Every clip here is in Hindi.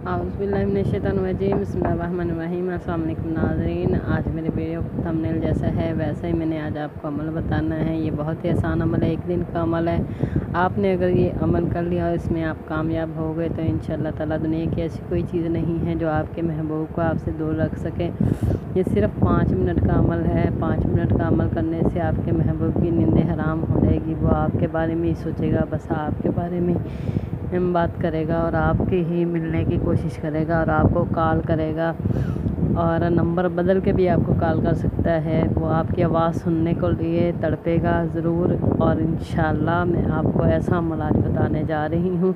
औज़ुबिल्लाहिमिनश्शैतानिर्रजीम बिस्मिल्लाहिर्रहमानिर्रहीम। अस्सलाम वालेकुम नाज़रीन। आज मेरे वीडियो थंबनेल जैसा है वैसे ही मैंने आज आपको अमल बताना है। ये बहुत ही आसान अमल है, एक दिन का अमल है। आपने अगर ये अमल कर लिया और इसमें आप कामयाब हो गए तो इंशाअल्लाह ताला दुनिया की ऐसी कोई चीज़ नहीं है जो आपके महबूब को आपसे दूर रख सके। ये सिर्फ 5 मिनट का अमल है। 5 मिनट का अमल करने से आपके महबूब की नींदें हराम हो जाएगी। वो आपके बारे में ही सोचेगा, बस आपके बारे में बात करेगा और आपके ही मिलने की कोशिश करेगा और आपको कॉल करेगा और नंबर बदल के भी आपको कॉल कर सकता है। वो आपकी आवाज़ सुनने को लिए तड़पेगा ज़रूर। और इंशाअल्लाह मैं आपको ऐसा अमल आज बताने जा रही हूँ।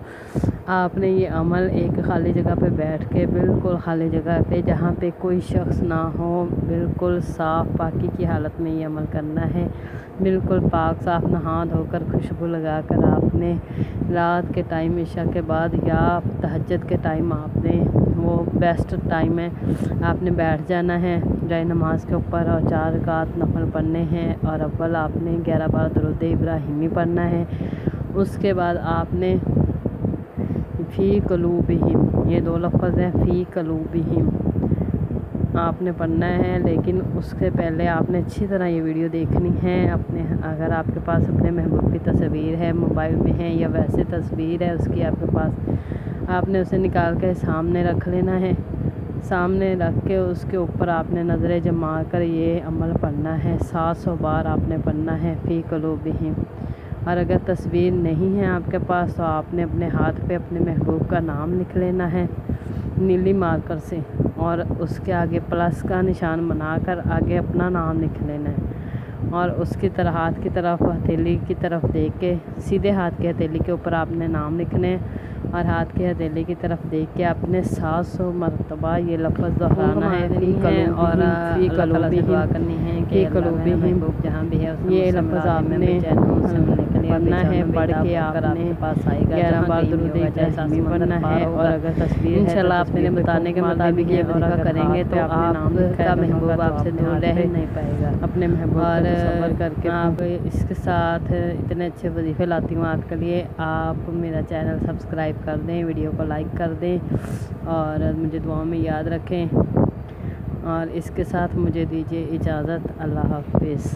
आपने ये अमल एक खाली जगह पे बैठ के, बिल्कुल खाली जगह पे जहाँ पे कोई शख्स ना हो, बिल्कुल साफ़ पाकी की हालत में ये अमल करना है। बिल्कुल पाक साफ़ नहा धोकर खुशबू लगाकर आपने रात के टाइम इशा के बाद या तहज्जुद के टाइम आपने, वो बेस्ट टाइम है, आपने बैठ जाना है जाए नमाज के ऊपर और 4 रकात नफल पढ़ने हैं। और अव्वल आपने 11 बार दुरूद इब्राहिमी पढ़ना है। उसके बाद आपने फ़ी क़ुलूबिहिम, ये 2 लफ्ज़ हैं, फ़ी क़ुलूबिहिम आपने पढ़ना है। लेकिन उसके पहले आपने अच्छी तरह ये वीडियो देखनी है। अगर आपके पास अपने महबूब की तस्वीर है, मोबाइल में है या वैसे तस्वीर है उसकी आपके पास, आपने उसे निकाल के सामने रख लेना है। सामने रख के उसके ऊपर आपने नज़रें जमा कर ये अमल पढ़ना है। 700 बार आपने पढ़ना है फ़ी क़ुलूबिहिम। और अगर तस्वीर नहीं है आपके पास तो आपने अपने हाथ पे अपने महबूब का नाम लिख लेना है नीली मार्कर से, और उसके आगे प्लस का निशान बनाकर आगे अपना नाम लिख लेना है। और उसकी तरह हाथ की तरफ, हथेली की तरफ देख के, सीधे हाथ की हथेली के ऊपर आपने नाम लिखने हैं और हाथ की हथेली की तरफ देख के आपने 700 मरतबा ये लफ्ज़ दोहराना है। फ़ी क़ुलूबिहिम और फ़ी क़ुलूबिहिम दुआ करनी है कि क़ुलूबिहिम जहाँ भी है ये लफ्ज़ आपने पढ़ना है। पढ़ के आपने 11 बार दुरूद इब्राहिमी पढ़ना है। और अगर तस्वीर इंशाअल्लाह आप मेरे बताने के मुताबिक ये वज़ीफ़ा करेंगे तो आपका महबूब आपसे दूर रह नहीं पाएगा। अपने महबूब और करके आप इसके साथ इतने अच्छे वजीफ़े लाती हूँ आपके लिए। आप मेरा चैनल सब्सक्राइब कर दें, वीडियो को लाइक कर दें और मुझे दुआओं में याद रखें। और इसके साथ मुझे दीजिए इजाज़त। अल्लाह हाफ़िज़।